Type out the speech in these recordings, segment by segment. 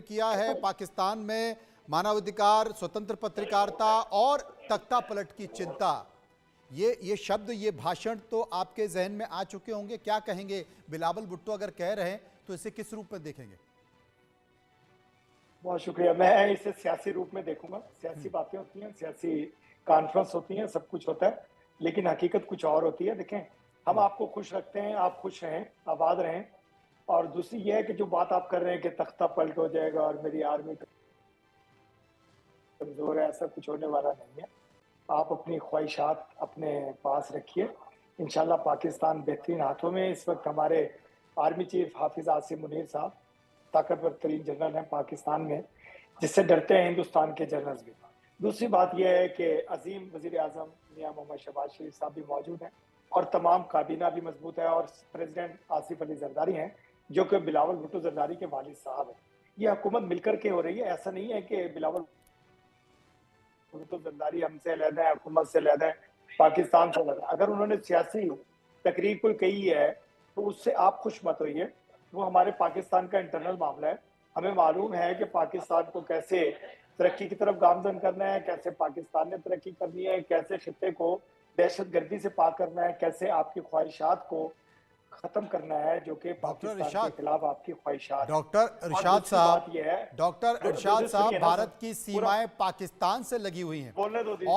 किया है पाकिस्तान में मानवाधिकार, स्वतंत्र पत्रकारिता और तख्ता पलट की चिंता। ये शब्द, ये भाषण तो आपके जहन में आ चुके होंगे। क्या कहेंगे? बिलावल भुट्टो अगर कह रहे हैं तो इसे किस रूप में देखेंगे? बहुत शुक्रिया। मैं इसे सियासी रूप में देखूंगा। सियासी बातें होती हैं, सियासी कॉन्फ्रेंस होती हैं, सब कुछ होता है, लेकिन हकीकत कुछ और होती है। देखें, हम आपको खुश रखते हैं, आप खुश रहें, आबाद रहें। और दूसरी ये है कि जो बात आप कर रहे हैं कि तख्ता पलट हो जाएगा और मेरी आर्मी कमजोर है, ऐसा कुछ होने वाला नहीं है। आप अपनी ख्वाहिशात अपने पास रखिए। इंशाल्लाह पाकिस्तान बेहतरीन हाथों में। इस वक्त हमारे आर्मी चीफ हाफिज आसिम मुनीर साहब ताकतवर तरीन जनरल हैं पाकिस्तान में, जिससे डरते हैं हिंदुस्तान के जनरल्स भी। दूसरी बात यह है कि अजीम वजीर आजम मियाँ मोहम्मद शहबाज शरीफ साहब भी मौजूद हैं और तमाम काबीना भी मजबूत है, और प्रेसिडेंट आसिफ अली जरदारी हैं जो कि बिलावल भुट्टो जरदारी के वालिद साहब हैं। ये हुकूमत मिलकर के हो रही है। ऐसा नहीं है कि बिलावल भुट्टो जरदारी हमसे अलग है, हुकूमत से अलग है, पाकिस्तान से अलग है। अगर उन्होंने सियासी तकरीर कोई कही है तो उससे आप खुश मत होइए। वो हमारे पाकिस्तान का इंटरनल मामला है। हमें मालूम है कि पाकिस्तान को कैसे तरक्की की तरफ गामजन करना है, कैसे पाकिस्तान ने तरक्की करनी है, कैसे खित्ते को दहशतगर्दी से पाक करना है, कैसे आपकी ख्वाहिशात को खत्म करना है, जो कि डॉक्टर पाकिस्तान के इरशाद खिलाफ आपकी ख्वाहिशात है। डॉक्टर और इरशाद दूसरी साहब बात यह है, डॉक्टर इरशाद साहब, सुनिए ना सर, भारत की पूरा सीमाएं पाकिस्तान से लगी हुई हैं। बोलने दो दीजिए।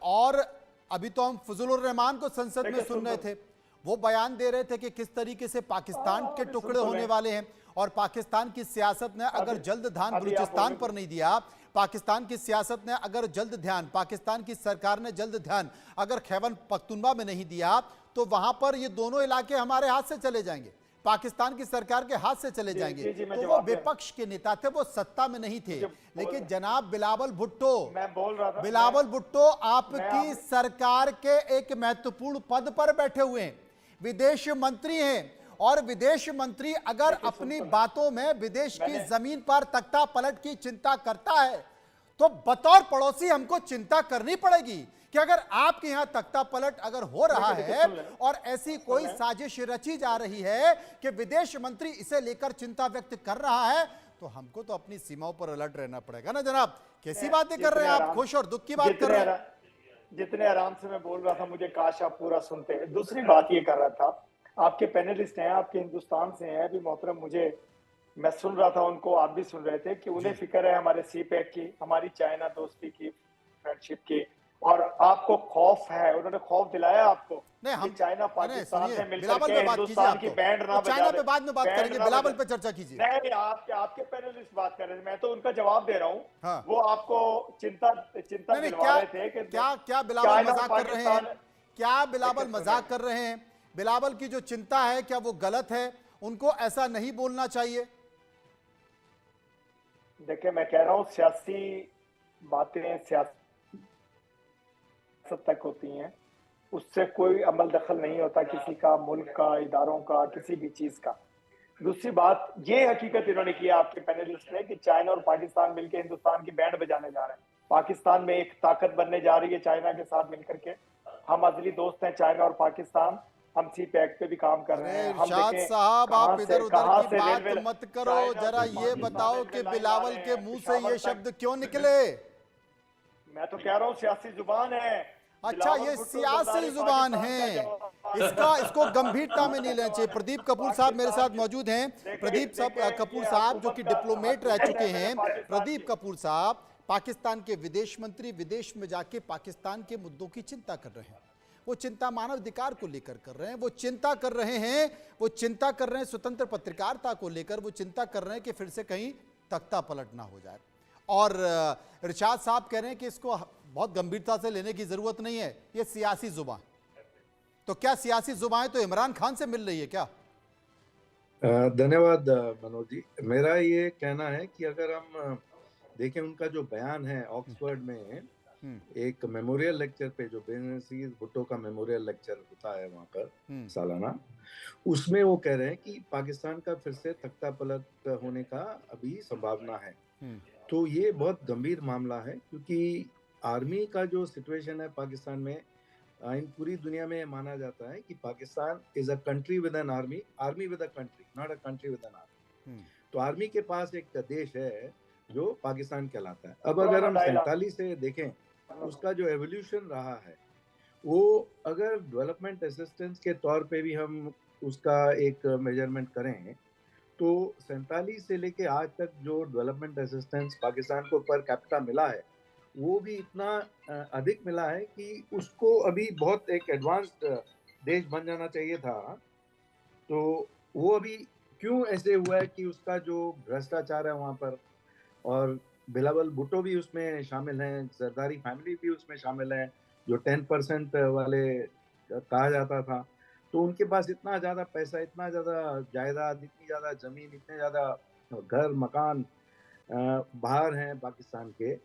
और अभी तो हम फजलुर रहमान को संसद में देखिए, सुन रहे थे। वो बयान दे रहे थे कि किस तरीके से पाकिस्तान के अभी सुन टुकड़े तो होने लें। वाले हैं, और पाकिस्तान की सियासत ने अगर जल्द ध्यान अभी आप बलूचिस्तान बोले पर नहीं दिया, पाकिस्तान की सियासत ने अगर जल्द ध्यान, पाकिस्तान की सरकार ने जल्द ध्यान अगर खैबर पख्तूनख्वा में नहीं दिया, तो वहां पर ये दोनों इलाके हमारे हाथ से चले जाएंगे, पाकिस्तान की सरकार के हाथ से चले जाएंगे। जी, मैं तो वो जवाब दे रहा हूं। विपक्ष के नेता थे, वो सत्ता में नहीं थे। लेकिन बोल जनाब बिलावल भुट्टो, मैं बोल रहा था बिलावल भुट्टो मैं आपकी आप सरकार के एक महत्वपूर्ण पद पर बैठे हुए हैं, विदेश मंत्री हैं। और विदेश मंत्री अगर देखिए, अपनी सुन बातों में विदेश की मैंने जमीन पर तख्ता पलट की चिंता करता है, तो बतौर पड़ोसी हमको चिंता करनी पड़ेगी कि अगर आपके यहां तख्ता पलट अगर हो रहा है और ऐसी कोई साजिश रची जा रही है कि विदेश मंत्री इसे लेकर चिंता व्यक्त कर रहा है, तो हमको तो अपनी सीमाओं पर अलर्ट रहना पड़ेगा ना जनाब। कैसी बातें कर रहे हैं आप? खुश और दुख की बात कर रहे हैं। जितने आराम से मैं बोल रहा था, मुझे काश आप पूरा सुनते। दूसरी बात ये कर रहा था, आपके पैनलिस्ट हैं, आपके हिंदुस्तान से हैं अभी मोहतरम, मुझे मैं सुन रहा था उनको, आप भी सुन रहे थे कि उन्हें जी, फिक्र है हमारे सी पैक की, हमारी चाइना दोस्ती की, फ्रेंडशिप की, और आपको खौफ है। उन्होंने खौफ दिलाया आपको नहीं कि हम चाइना नहीं, पाकिस्तान सुनिए, से मिलकर बिलावल के पे बात कीजिए। हिंदुस्तान आप की तो बैंड वो ना बजा चाइना दे, पे बाद में बात बैंड करेंगे, ना बिलावल बजा। पे चर्चा कीजिए। नहीं, आपके आपके पैनलिस्ट बात कर रहे थे, मैं तो उनका जवाब दे रहा हूँ। हाँ, वो आपको चिंता चिंता नहीं नहीं, दिलवा क्या रहे थे कि क्या क्या बिलावल चाइना और मजाक कर रहे हैं? पाकिस्तान। क्या बिलावल देखिए सुने, मजाक कर रहे हैं? बिलावल की जो चिंता है, क्या वो गलत है? उनको ऐसा नहीं बोलना चाहिए। देखिए मैं कह रहा हूँ, सियासी बातें सियासत तक होती हैं, उससे कोई अमल दखल नहीं होता किसी का, मुल्क का, इदारों का, किसी भी चीज का। दूसरी बात, ये हकीकत इन्होंने की आपके पैनलिस्ट ने कि चाइना और पाकिस्तान मिलकर हिंदुस्तान की बैंड बजाने जा रहे हैं। पाकिस्तान में एक ताकत बनने जा रही है चाइना के साथ मिलकर के। हम अजली दोस्त हैं चाइना और पाकिस्तान। हम सी पैक पे भी काम कर रहे अरे हैं। हम इरशाद देखें साहब, आप इधर उधर कहां की से बात रेलवे, मत करो। चाइना जरा से ये पाकिस्तान बताओ रेलवे कि लाइन ला बिलावल रहे के हैं मुंह से पेशावर ये तक। शब्द क्यों निकले? मैं तो कह रहा हूँ सियासी जुबान है। अच्छा, बिलावल ये भुट्टो सियासी जरदारी जुबान पाकिस्तान है। का जवाब इसको गंभीरता में नहीं का लेना चाहिए। जवाब है। प्रदीप कपूर साहब मेरे पाकिस्तान साथ की मौजूद हैं। देखे प्रदीप साहब देखे कपूर ये साहब जो हुकूमत कि का डिप्लोमेट रह हुकूमत चुके है मेरे हैं। पाकिस्तान प्रदीप की। कपूर साहब पाकिस्तान के विदेश मंत्री, विदेश में जाके पाकिस्तान के मुद्दों की चिंता कर रहे हैं। वो चिंता मानवाधिकार को लेकर कर रहे हैं, वो चिंता कर रहे हैं, वो चिंता कर रहे हैं स्वतंत्र पत्रकारिता को लेकर, वो चिंता कर रहे हैं कि फिर से कहीं तख्ता पलट ना हो जाए। और इरशाद साहब कह रहे हैं कि इसको बहुत गंभीरता से लेने की जरूरत नहीं है, ये सियासी जुबान। तो क्या सियासी जुबान तो इमरान खान से मिल रही है क्या? धन्यवाद मनोज जी। मेरा ये कहना है कि अगर हम देखें उनका जो बयान है ऑक्सफोर्ड में एक मेमोरियल लेक्चर पे, जो बेनजीर भुट्टो का मेमोरियल लेक्चर होता है वहां पर सालाना, उसमें वो कह रहे हैं कि पाकिस्तान का फिर से तख्ता पलट होने का अभी संभावना है। तो ये बहुत गंभीर मामला है, क्योंकि आर्मी का जो सिचुएशन है पाकिस्तान में, इन पूरी दुनिया में माना जाता है कि Pakistan is a country with an army, army with a country, not a country with an army. तो आर्मी के पास एक देश है जो पाकिस्तान कहलाता है। अब अगर हम 47 से देखें उसका जो एवोल्यूशन रहा है, वो अगर डेवलपमेंट असिस्टेंस के तौर पे भी हम उसका एक मेजरमेंट करें तो 47 से लेके आज तक जो डेवलपमेंट असिस्टेंस पाकिस्तान को पर कैपिटा मिला है वो भी इतना अधिक मिला है कि उसको अभी बहुत एक एडवांस्ड देश बन जाना चाहिए था। तो वो अभी क्यों ऐसे हुआ है कि उसका जो भ्रष्टाचार है वहाँ पर, और बिलावल भुट्टो भी उसमें शामिल हैं, जरदारी फैमिली भी उसमें शामिल है जो 10% वाले कहा जाता था। तो उनके पास इतना ज़्यादा पैसा, इतना ज़्यादा जायदाद, इतनी ज़्यादा ज़मीन, इतने ज़्यादा घर मकान बाहर हैं पाकिस्तान के,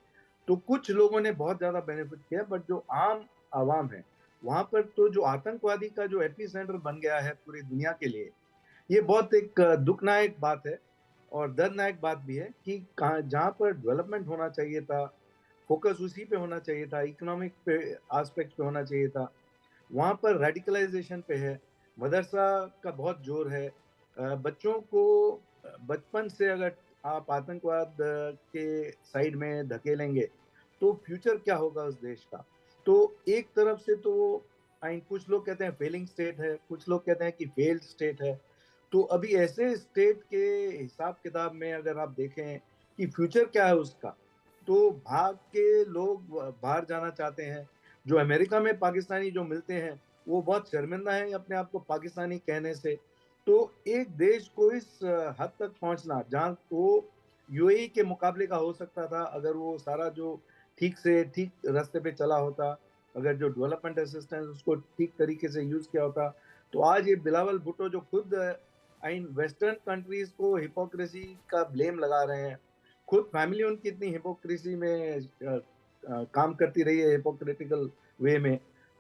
तो कुछ लोगों ने बहुत ज़्यादा बेनिफिट किया। बट जो आम आवाम है वहाँ पर तो जो आतंकवादी का जो एपी सेंटर बन गया है पूरी दुनिया के लिए, ये बहुत एक दुखनायक बात है और दर्दनायक बात भी है कि जहाँ पर डेवलपमेंट होना चाहिए था, फोकस उसी पे होना चाहिए था, इकोनॉमिक पे एस्पेक्ट पे होना चाहिए था, वहाँ पर रेडिकलाइजेशन पे है, मदरसा का बहुत जोर है। बच्चों को बचपन से अगर आप आतंकवाद के साइड में धकेलेंगे तो फ्यूचर क्या होगा उस देश का। तो एक तरफ से तो कुछ लोग कहते हैं फेलिंग स्टेट है, कुछ लोग कहते हैं कि फेल्ड स्टेट है। तो अभी ऐसे स्टेट के हिसाब किताब में अगर आप देखें कि फ्यूचर क्या है उसका, तो भाग के लोग बाहर जाना चाहते हैं। जो अमेरिका में पाकिस्तानी जो मिलते हैं वो बहुत शर्मिंदा हैं अपने आप को पाकिस्तानी कहने से। तो एक देश को इस हद तक पहुंचना जहाँ वो यूएई के मुकाबले का हो सकता था अगर वो सारा जो ठीक रास्ते पे चला होता, अगर जो डेवलपमेंट असिस्टेंस उसको ठीक तरीके से यूज किया होता, तो आज ये बिलावल भुट्टो जो खुद वेस्टर्न कंट्रीज को हिपोक्रेसी का ब्लेम लगा रहे हैं, खुद फैमिली उनकी इतनी हिपोक्रेसी में काम करती रही है, हिपोक्रेटिकल वे में,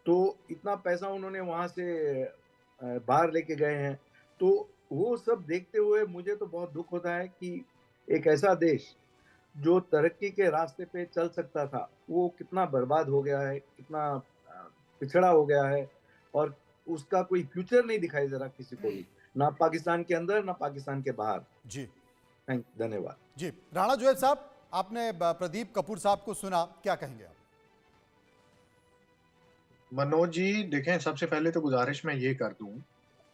तो इतना पैसा उन्होंने वहां से बाहर लेके गए हैं। तो वो सब देखते हुए मुझे तो बहुत दुख होता है कि एक ऐसा देश जो तरक्की के रास्ते पे चल सकता था वो कितना बर्बाद हो गया है, कितना पिछड़ा हो गया है, और उसका कोई फ्यूचर नहीं दिखाई दे रहा किसी को भी, ना पाकिस्तान के अंदर ना पाकिस्तान के बाहर। जी धन्यवाद। जी राणा जुएल साहब, आपने प्रदीप कपूर साहब को सुना, क्या कहेंगे आप? मनोज जी देखें, सबसे पहले तो गुजारिश मैं ये कर दूं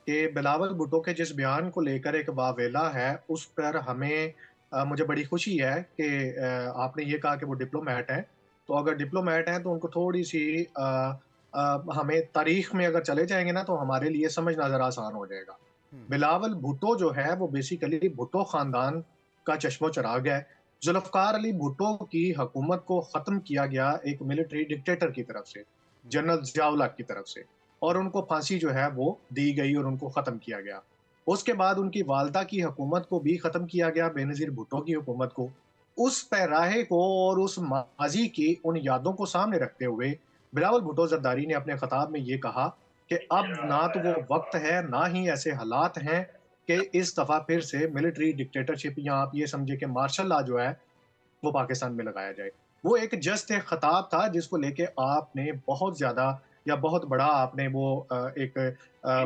कि बिलावल भुट्टो के जिस बयान को लेकर एक वावेला है उस पर हमें मुझे बड़ी खुशी है कि आपने ये कहा कि वो डिप्लोमेट हैं। तो अगर डिप्लोमेट हैं तो उनको थोड़ी सी हमें तारीख में अगर चले जाएंगे ना तो हमारे लिए समझना जरा आसान हो जाएगा। बिलावल भुट्टो जो है वो बेसिकली भुट्टो खानदान का चश्मो चिराग है। जुल्फकार अली भुट्टो की हुकूमत को खत्म किया गया एक मिलिट्री डिक्टेटर की तरफ से, जनरल जियाउल हक की तरफ से, और उनको फांसी जो है वो दी गई और उनको खत्म किया गया। उसके बाद उनकी वालदा की हुकूमत को भी खत्म किया गया, बेनजीर भुट्टो की हुकूमत को। उस पैराहे को और उस माजी की उन यादों को सामने रखते हुए बिलावल भुट्टो जरदारी ने अपने खिताब में ये कहा कि अब ना तो वो वक्त है ना ही ऐसे हालात हैं कि इस दफा फिर से मिलिट्री डिक्टेटरशिप या आप ये समझे कि मार्शल लॉ जो है वो पाकिस्तान में लगाया जाए। वो एक जस्ट एक खिताब था जिसको लेके आपने बहुत ज्यादा या बहुत बड़ा आपने वो एक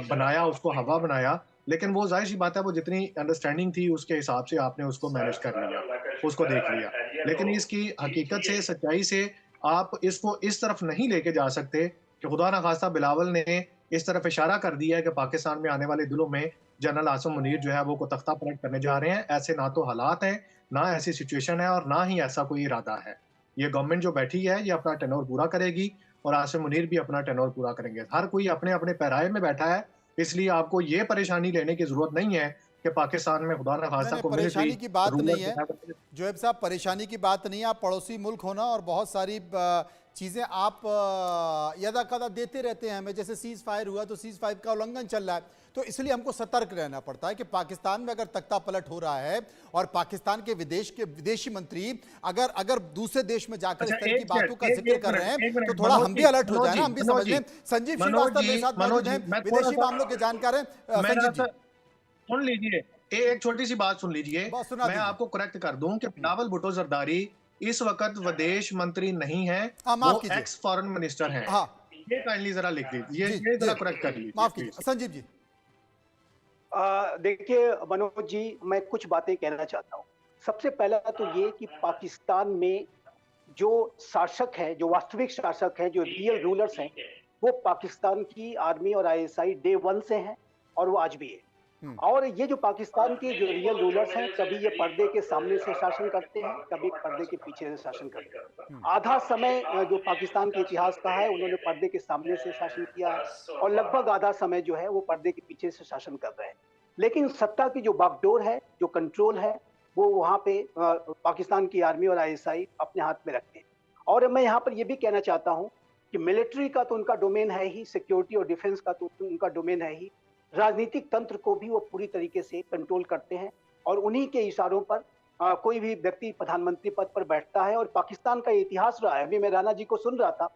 बनाया, उसको हवा बनाया, लेकिन वो जाहिर सी बात है वो जितनी अंडरस्टैंडिंग थी उसके हिसाब से आपने उसको मैनेज कर लिया, उसको देख लिया। लेकिन इसकी हकीकत से, सच्चाई से आप इसको इस तरफ नहीं लेके जा सकते कि खुदा ना खास्ता बिलावल ने इस तरफ इशारा कर दिया है कि पाकिस्तान में आने वाले दिनों में जनरल आसिम मुनीर जो है वो को तख्ता पलट करने जा रहे हैं। ऐसे ना तो हालात हैं, ना ऐसी सिचुएशन है और ना ही ऐसा कोई इरादा है। ये गवर्नमेंट जो बैठी है ये अपना टेन्योर पूरा करेगी और आसिम मुनीर भी अपना टेन्योर पूरा करेंगे। हर कोई अपने अपने पैराए में बैठा है, इसलिए आपको ये परेशानी लेने की जरूरत नहीं है कि पाकिस्तान में खुदा ना खास्ता को परेशानी की बात नहीं है जोएब साहब, परेशानी की बात नहीं है। आप पड़ोसी मुल्क होना और बहुत सारी चीज़ें आप यदा कदा देते रहते हैं हमें, जैसे सीज़ फायर हुआ तो सीज़ फायर का उल्लंघन चल रहा है, तो इसलिए हमको सतर्क रहना पड़ता है कि पाकिस्तान में अगर तख्ता पलट हो रहा है और पाकिस्तान के विदेशी मंत्री अगर दूसरे देश में जाकर इस तरह की बातों का जिक्र कर रहे हैं तो थोड़ा हम भी अलर्ट हो जाए ना, हम भी समझ लें। संजीव श्रीवास्तव मेरे साथ मौजूद हैं, विदेशी मामलों के जानकार हैं। संजीव जी सुन लीजिए, एक छोटी सी बात सुन लीजिए, मैं आपको करेक्ट कर दूं कि बिलावल भुट्टो जरदारी इस वक्त विदेश मंत्री नहीं है, वो एक्स फॉरेन मिनिस्टर हैं। ये काइंडली जरा लिख दीजिए, ये जरा करेक्ट कर लीजिए। माफ कीजिए संजीव जी। देखिए मनोज जी, मैं कुछ बातें कहना चाहता हूँ। सबसे पहला तो ये कि पाकिस्तान में जो शासक हैं, जो वास्तविक शासक हैं, जो रियल रूलर्स हैं, वो पाकिस्तान की आर्मी और आईएसआई डे वन से हैं और वो आज भी है। और ये जो पाकिस्तान के जो रियल रूलर्स हैं, कभी ये पर्दे के सामने से शासन करते हैं, कभी पर्दे के पीछे से शासन करते हैं। आधा समय जो पाकिस्तान के इतिहास का है, उन्होंने पर्दे के सामने से शासन किया है और लगभग आधा समय जो है वो पर्दे के पीछे से शासन कर रहे हैं। लेकिन सत्ता की जो बागडोर है, जो कंट्रोल है, वो वहां पे पाकिस्तान की आर्मी और आईएसआई अपने हाथ में रखते हैं। और मैं यहाँ पर ये भी कहना चाहता हूँ कि मिलिट्री का तो उनका डोमेन है ही, सिक्योरिटी और डिफेंस का तो उनका डोमेन है ही, राजनीतिक तंत्र को भी वो पूरी तरीके से कंट्रोल करते हैं और उन्हीं के इशारों पर कोई भी व्यक्ति प्रधानमंत्री पद पर बैठता है। और पाकिस्तान का इतिहास रहा है, अभी मैं राणा जी को सुन रहा था,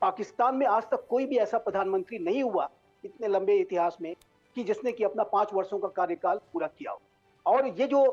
पाकिस्तान में आज तक कोई भी ऐसा प्रधानमंत्री नहीं हुआ इतने लंबे इतिहास में कि जिसने कि अपना 5 वर्षों का कार्यकाल पूरा किया हो। और ये जो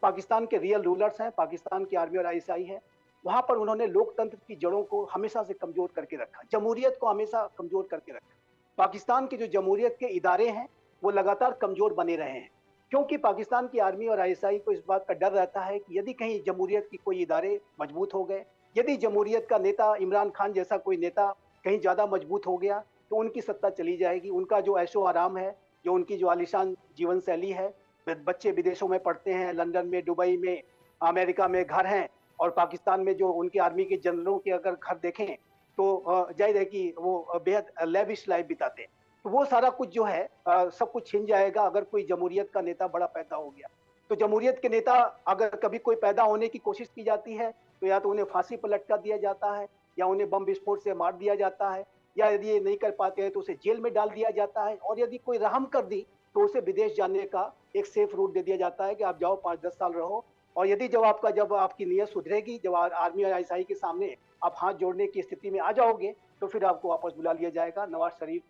पाकिस्तान के रियल रूलर्स हैं, पाकिस्तान की आर्मी और आईएसआई है, वहां पर उन्होंने लोकतंत्र की जड़ों को हमेशा से कमजोर करके रखा, जमहूरियत को हमेशा कमजोर करके रखा। पाकिस्तान के जो जमहूरियत के इदारे हैं वो लगातार कमजोर बने रहे हैं, क्योंकि पाकिस्तान की आर्मी और आईएसआई को इस बात का डर रहता है कि यदि कहीं जमहूरियत की कोई इदारे मजबूत हो गए, यदि जमहूरियत का नेता इमरान खान जैसा कोई नेता कहीं ज्यादा मजबूत हो गया, तो उनकी सत्ता चली जाएगी। उनका जो ऐशो आराम है, जो उनकी जो आलीशान जीवन शैली है, बच्चे विदेशों में पढ़ते हैं, लंदन में, दुबई में, अमेरिका में घर हैं, और पाकिस्तान में जो उनकी आर्मी के जनरलों के अगर घर देखें तो जाहिर है कि वो बेहद लेविश लाइफ बिताते हैं। तो वो सारा कुछ जो है सब कुछ छिन जाएगा अगर कोई जमहूरियत का नेता बड़ा पैदा हो गया। तो जमहूरियत के नेता अगर कभी कोई पैदा होने की कोशिश की जाती है तो या तो उन्हें फांसी पर लटका दिया जाता है, या उन्हें बम विस्फोट से मार दिया जाता है, या यदि ये नहीं कर पाते हैं तो उसे जेल में डाल दिया जाता है, और यदि कोई रहम कर दी तो उसे विदेश जाने का एक सेफ रूट दे दिया जाता है कि आप जाओ 5-10 साल रहो, और यदि जब आपकी नीयत सुधरेगी, जब आर्मी और आईएसआई के सामने आप हाथ जोड़ने की स्थिति में आ जाओगे, तो फिर आपको वापस बुला लिया जाएगा। नवाज शरीफ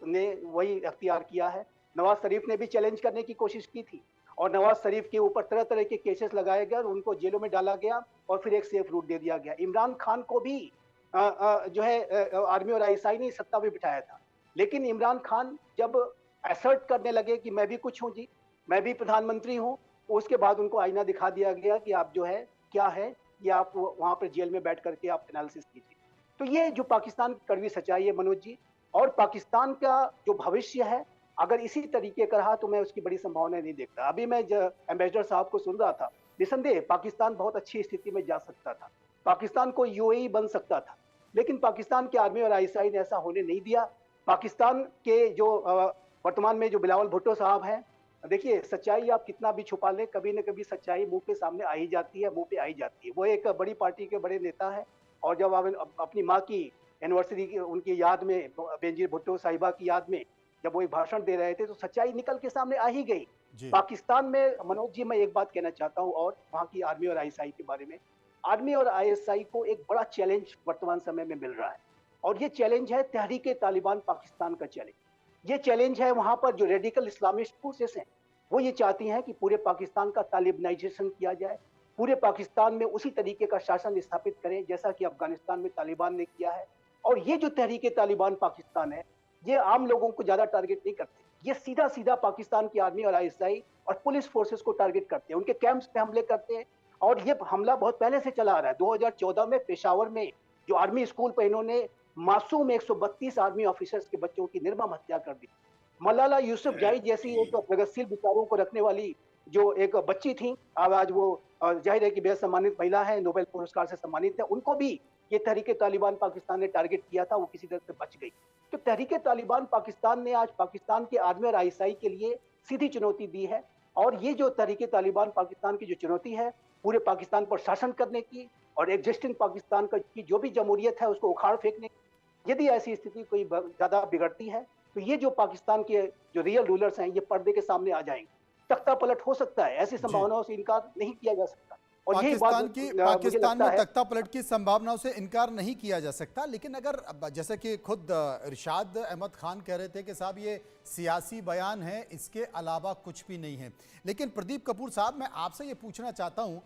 ने वही अख्तियार किया है। नवाज शरीफ ने भी चैलेंज करने की कोशिश की थी और नवाज शरीफ के ऊपर तरह तरह के केसेस लगाए गए और उनको जेलों में डाला गया और फिर एक सेफ रूट दे दिया गया। इमरान खान को भी जो है आर्मी और आईएसआई ने सत्ता में बिठाया था, लेकिन इमरान खान जब असर्ट करने लगे कि मैं भी कुछ हूँ जी, मैं भी प्रधानमंत्री हूँ, उसके बाद उनको आईना दिखा दिया गया कि आप जो है क्या है, ये आप वहां पर जेल में बैठ करके आप एनालिसिस कीजिए। तो ये जो पाकिस्तान की कड़वी सच्चाई है मनोज जी, और पाकिस्तान का जो भविष्य है अगर इसी तरीके का रहा तो मैं उसकी बड़ी संभावना नहीं देखता। अभी मैं एम्बेसडर साहब को सुन रहा था, निसंदेह पाकिस्तान बहुत अच्छी स्थिति में जा सकता था, पाकिस्तान को यूएई बन सकता था, लेकिन पाकिस्तान की आर्मी और आईएसआई ने ऐसा होने नहीं दिया। पाकिस्तान के जो वर्तमान में जो बिलावल भुट्टो साहब हैं, देखिए सच्चाई आप कितना भी छुपा लें, कभी न कभी सच्चाई मुंह के सामने आ ही जाती है, मुंह पे आ ही जाती है। वो एक बड़ी पार्टी के बड़े नेता है, और जब आप अपनी माँ की एनिवर्सरी की उनकी याद में, बेनजीर भुट्टो साहिबा की याद में जब वो एक भाषण दे रहे थे तो सच्चाई निकल के सामने आ ही गई। पाकिस्तान में मनोज जी मैं एक बात कहना चाहता हूँ और वहाँ की आर्मी और आईएसआई के बारे में। आर्मी और आईएसआई को एक बड़ा चैलेंज वर्तमान समय में मिल रहा है, और ये चैलेंज है तहरीके तालिबान पाकिस्तान का चैलेंज। ये चैलेंज है वहाँ पर जो रेडिकल इस्लामिस्ट फोर्सेस हैं, वो ये चाहती हैं कि पूरे पाकिस्तान का तालिबानाइजेशन किया जाए, पूरे पाकिस्तान में उसी तरीके का शासन स्थापित करें जैसा कि अफगानिस्तान में तालिबान ने किया है। और ये जो तहरीके तालिबान पाकिस्तान है, ये आम लोगों को ज्यादा टारगेट नहीं करते, ये सीधा सीधा पाकिस्तान की आर्मी और आईएसआई और पुलिस फोर्सेस को टारगेट करते हैं, उनके कैंप्स पे हमले करते हैं। और ये हमला बहुत पहले से चला आ रहा है। 2014 में पेशावर में जो आर्मी स्कूल पर इन्होंने मासूम 132 आर्मी ऑफिसर्स के बच्चों की निर्मम हत्या कर दी। मलाला यूसुफजाई जैसी एक प्रगतिशील विचारों को रखने वाली जो एक बच्ची थी, आज वो जाहिर है कि बेहद सम्मानित महिला है, नोबेल पुरस्कार से सम्मानित है, उनको भी ये तहरीके तालिबान पाकिस्तान ने टारगेट किया था, वो किसी तरह से बच गई। तो तहरीके तालिबान पाकिस्तान ने आज पाकिस्तान के आर्मी और आईएसआई के लिए सीधी चुनौती दी है, और ये जो तहरीके तालिबान पाकिस्तान की जो चुनौती है पूरे पाकिस्तान पर शासन करने की और एग्जिस्टिंग पाकिस्तान की जो भी जमहूरियत है उसको उखाड़ फेंकने की, यदि ऐसी स्थिति कोई ज्यादा बिगड़ती है तो ये जो पाकिस्तान के जो रियल रूलर्स हैं ये पर्दे के सामने आ जाएंगे, तख्ता पलट हो सकता है, ऐसी संभावनाओं से इनकार नहीं किया जा सकता। और पाकिस्तान में तख्ता पलट की संभावनाओं से इनकार नहीं किया जा सकता। लेकिन अगर जैसे कि खुद इरशाद अहमद खान कह रहे थे कि साहब ये सियासी बयान है, इसके अलावा कुछ भी नहीं है, लेकिन प्रदीप कपूर साहब मैं आपसे ये पूछना चाहता हूँ,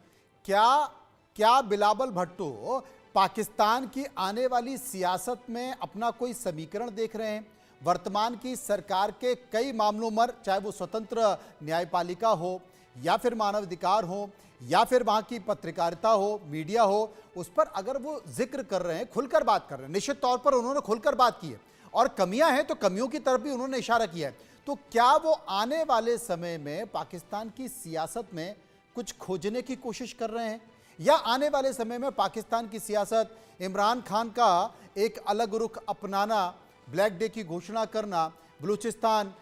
क्या बिलावल भुट्टो पाकिस्तान की आने वाली सियासत में अपना कोई समीकरण देख रहे हैं? वर्तमान की सरकार के कई मामलों में, चाहे वो स्वतंत्र न्यायपालिका हो या फिर मानवाधिकार हो या फिर वहाँ की पत्रकारिता हो, मीडिया हो, उस पर अगर वो जिक्र कर रहे हैं, खुलकर बात कर रहे हैं, निश्चित तौर पर उन्होंने खुलकर बात की है और कमियां हैं तो कमियों की तरफ भी उन्होंने इशारा किया है, तो क्या वो आने वाले समय में पाकिस्तान की सियासत में कुछ खोजने की कोशिश कर रहे हैं, या आने वाले समय में पाकिस्तान की सियासत इमरान खान का एक अलग रुख अपनाना, ब्लैक डे की घोषणा करना, बलूचिस्तान